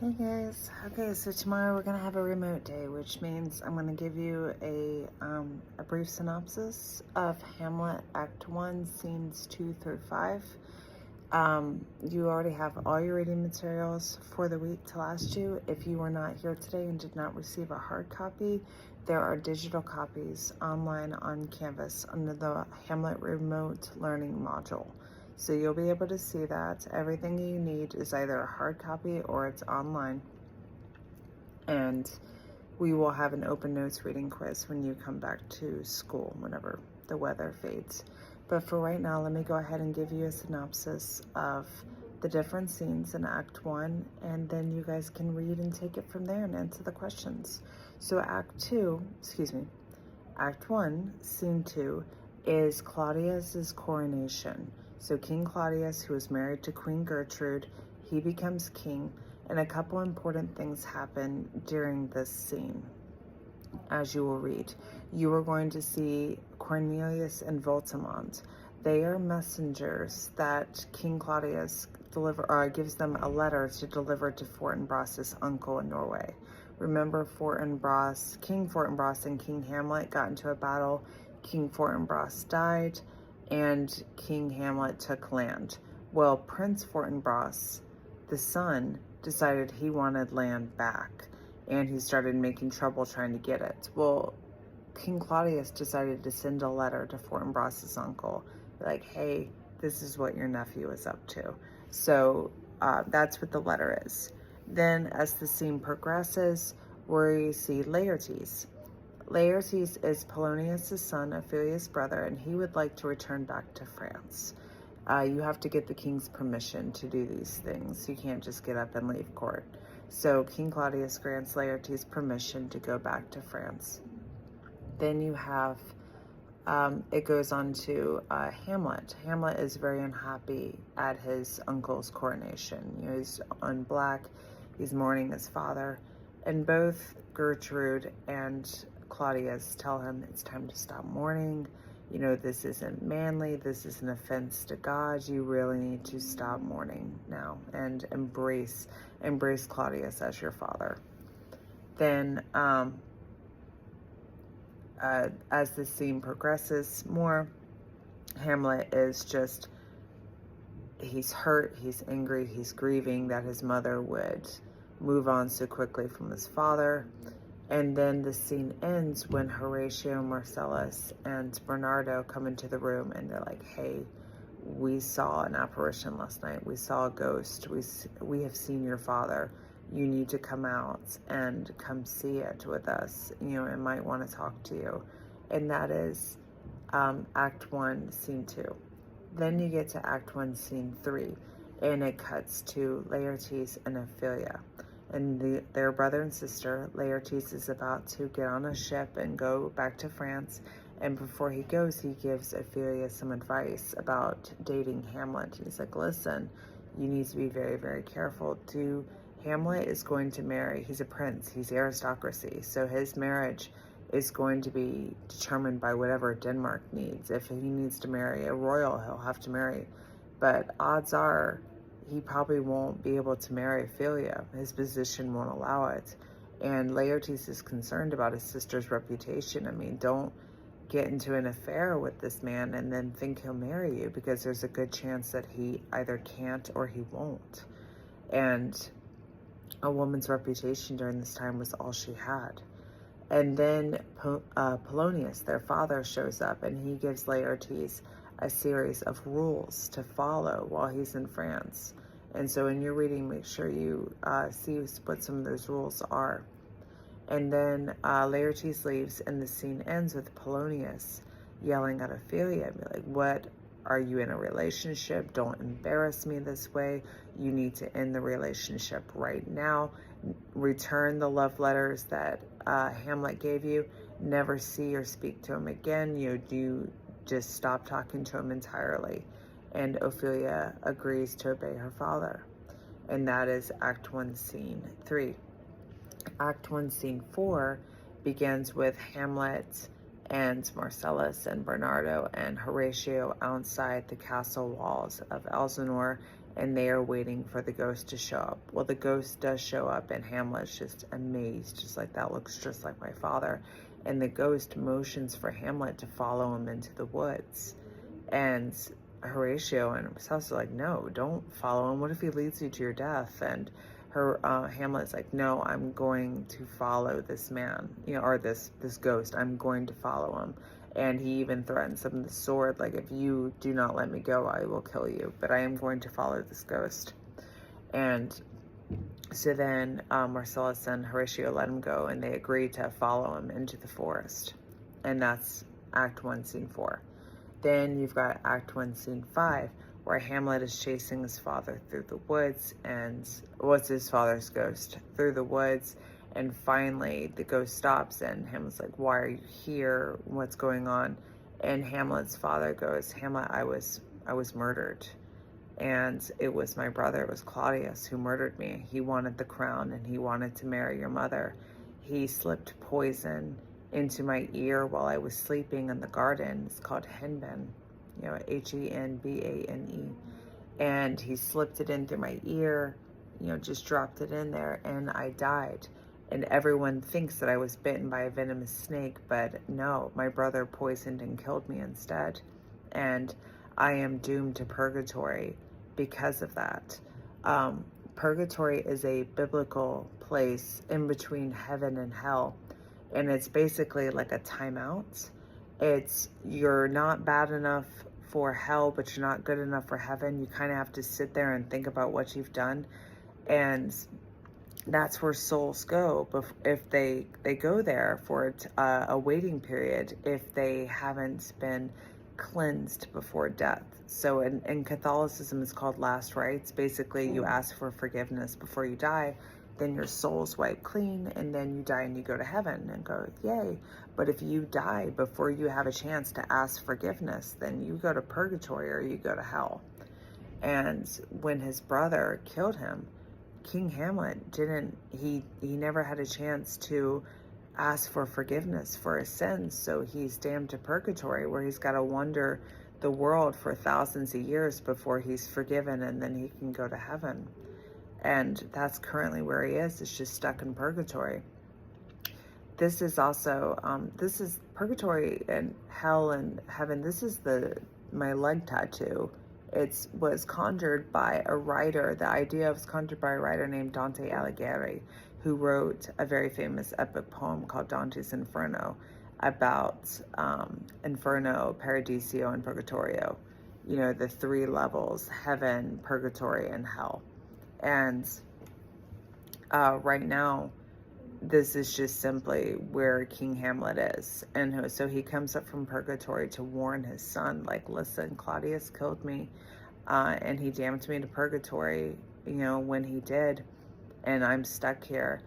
Hey guys. Okay, so tomorrow we're gonna have a remote day, which means I'm gonna give you a brief synopsis of Hamlet Act One, scenes 2 through 5. You already have all your reading materials for the week to last you. If you were not here today and did not receive a hard copy, there are digital copies online on Canvas under the Hamlet Remote Learning module. So you'll be able to see that. Everything you need is either a hard copy or it's online. And we will have an open notes reading quiz when you come back to school, whenever the weather fades. But for right now, let me go ahead and give you a synopsis of the different scenes in Act 1, and then you guys can read and take it from there and answer the questions. So Act 1, Scene 2, is Claudius's coronation. So King Claudius, who is married to Queen Gertrude, he becomes king, and a couple important things happen during this scene. As you will read, you are going to see Cornelius and Voltimand. They are messengers that King Claudius gives them a letter to deliver to Fortinbras's uncle in Norway. Remember, King Fortinbras and King Hamlet got into a battle. King Fortinbras died, and King Hamlet took land. Well, Prince Fortinbras, the son, decided he wanted land back, and he started making trouble trying to get it. Well, King Claudius decided to send a letter to Fortinbras's uncle, like, hey, this is what your nephew is up to. So that's what the letter is. Then as the scene progresses, we see Laertes. Laertes is Polonius' son, Ophelia's brother, and he would like to return back to France. You have to get the king's permission to do these things. You can't just get up and leave court. So King Claudius grants Laertes permission to go back to France. Then you have, it goes on to Hamlet. Hamlet is very unhappy at his uncle's coronation. You know, he's on black, he's mourning his father, and both Gertrude and Claudius tell him it's time to stop mourning. You know, this isn't manly, this is an offense to God. You really need to stop mourning now and embrace Claudius as your father. Then, as the scene progresses more, Hamlet is just, he's hurt, he's angry, he's grieving that his mother would move on so quickly from his father. And then the scene ends when Horatio, Marcellus, and Bernardo come into the room, and they're like, hey, we saw an apparition last night. We saw a ghost. We have seen your father. You need to come out and come see it with us. You know, it might want to talk to you. And that is Act 1, Scene 2. Then you get to Act 1, Scene 3, and it cuts to Laertes and Ophelia. And their brother and sister. Laertes is about to get on a ship and go back to France. And before he goes, he gives Ophelia some advice about dating Hamlet. He's like, listen, you need to be very, very careful. Hamlet is going to marry, he's a prince, he's aristocracy. So his marriage is going to be determined by whatever Denmark needs. If he needs to marry a royal, he'll have to marry. But odds are, he probably won't be able to marry Ophelia. His position won't allow it. And Laertes is concerned about his sister's reputation. I mean, don't get into an affair with this man and then think he'll marry you, because there's a good chance that he either can't or he won't. And a woman's reputation during this time was all she had. And then Polonius, their father, shows up, and he gives Laertes a series of rules to follow while he's in France. And so in your reading, make sure you see what some of those rules are. And then Laertes leaves, and the scene ends with Polonius yelling at Ophelia, and be like, what, are you in a relationship? Don't embarrass me this way. You need to end the relationship right now. Return the love letters that Hamlet gave you. Never see or speak to him again. You just stop talking to him entirely. And Ophelia agrees to obey her father. And that is Act 1, Scene 3. Act 1, Scene 4 begins with Hamlet and Marcellus and Bernardo and Horatio outside the castle walls of Elsinore, and they are waiting for the ghost to show up. Well, the ghost does show up, and Hamlet's just amazed, just like, that looks just like my father. And the ghost motions for Hamlet to follow him into the woods. And Horatio and Marcellus are like, no, don't follow him. What if he leads you to your death? And Hamlet's like, no, I'm going to follow this man, or this ghost. I'm going to follow him. And he even threatens him with the sword, like, if you do not let me go, I will kill you. But I am going to follow this ghost. And so then Marcellus and Horatio let him go, and they agree to follow him into the forest. And that's Act 1, Scene 4. Then you've got Act 1, Scene 5, where Hamlet is chasing his father through the woods, and what's his father's ghost through the woods. And finally, the ghost stops, and Hamlet's like, why are you here? What's going on? And Hamlet's father goes, Hamlet, I was murdered. And it was my brother, it was Claudius, who murdered me. He wanted the crown, and he wanted to marry your mother. He slipped poison into my ear while I was sleeping in the garden. It's called henbane, Henbane. And he slipped it in through my ear, just dropped it in there, and I died. And everyone thinks that I was bitten by a venomous snake, but no, my brother poisoned and killed me instead. And I am doomed to purgatory because of that. Purgatory is a biblical place in between heaven and hell. And it's basically like a timeout. You're not bad enough for hell, but you're not good enough for heaven. You kind of have to sit there and think about what you've done. And that's where souls go if they go there for a waiting period, if they haven't been cleansed before death. So in Catholicism, it's called last rites. Basically, you ask for forgiveness before you die, then your soul's wiped clean, and then you die and you go to heaven and go, yay. But if you die before you have a chance to ask forgiveness, then you go to purgatory or you go to hell. And when his brother killed him, King Hamlet he never had a chance to ask for forgiveness for his sins, so he's damned to purgatory, where he's got to wander the world for thousands of years before he's forgiven, and then he can go to heaven. And that's currently where he is. It's just stuck in purgatory. This is also, this is purgatory and hell and heaven. This is my leg tattoo. It was conjured by a writer. The idea was conjured by a writer named Dante Alighieri, who wrote a very famous epic poem called Dante's Inferno, about Inferno, Paradiso, and Purgatorio. The three levels: heaven, purgatory, and hell. And right now, this is just simply where King Hamlet is. And so he comes up from purgatory to warn his son, like, listen, Claudius killed me, and he damned me to purgatory, when he did, and I'm stuck here.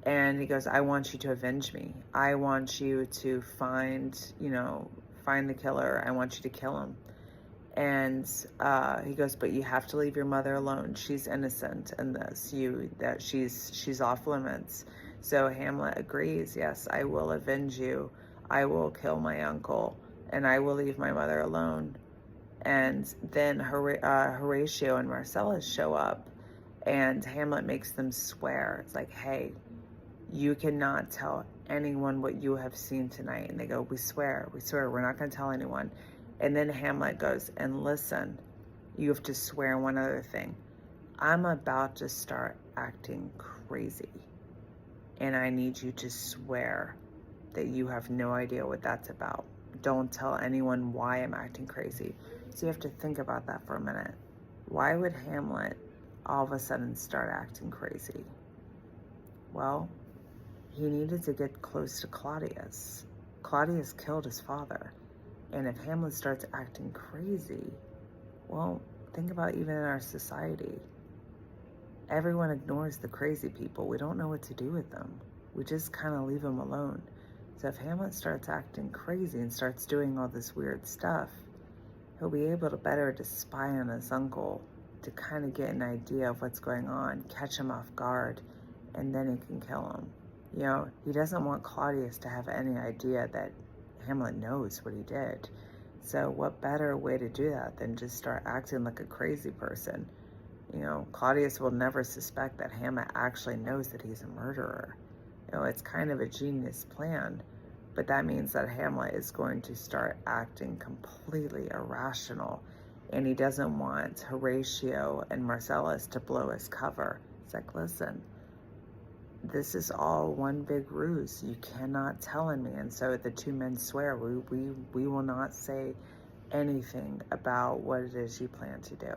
And he goes, I want you to avenge me. I want you to find the killer. I want you to kill him. And he goes, but you have to leave your mother alone. She's innocent in this. She's off limits. So Hamlet agrees, yes, I will avenge you. I will kill my uncle, and I will leave my mother alone. And then Horatio and Marcellus show up, and Hamlet makes them swear. It's like, hey, you cannot tell anyone what you have seen tonight. And they go, we swear, we're not going to tell anyone. And then Hamlet goes, and listen, you have to swear one other thing. I'm about to start acting crazy, and I need you to swear that you have no idea what that's about. Don't tell anyone why I'm acting crazy. So you have to think about that for a minute. Why would Hamlet all of a sudden start acting crazy? Well, he needed to get close to Claudius. Claudius killed his father. And if Hamlet starts acting crazy, well, think about even in our society. Everyone ignores the crazy people. We don't know what to do with them. We just kind of leave them alone. So if Hamlet starts acting crazy and starts doing all this weird stuff, he'll be able to better to spy on his uncle, to kind of get an idea of what's going on, catch him off guard, and then he can kill him. He doesn't want Claudius to have any idea that Hamlet knows what he did. So what better way to do that than just start acting like a crazy person? You know, Claudius will never suspect that Hamlet actually knows that he's a murderer. You know, it's kind of a genius plan, but that means that Hamlet is going to start acting completely irrational, and he doesn't want Horatio and Marcellus to blow his cover. It's like, listen, this is all one big ruse. You cannot tell on me. And so the two men swear, we will not say anything about what it is you plan to do.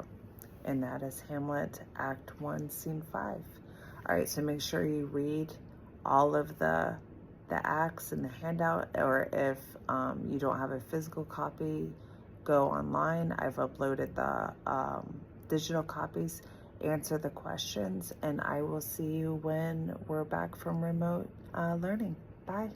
And that is Hamlet, Act 1, Scene 5. All right, so make sure you read all of the acts in the handout, or if you don't have a physical copy, go online. I've uploaded the digital copies. Answer the questions, and I will see you when we're back from remote learning. Bye.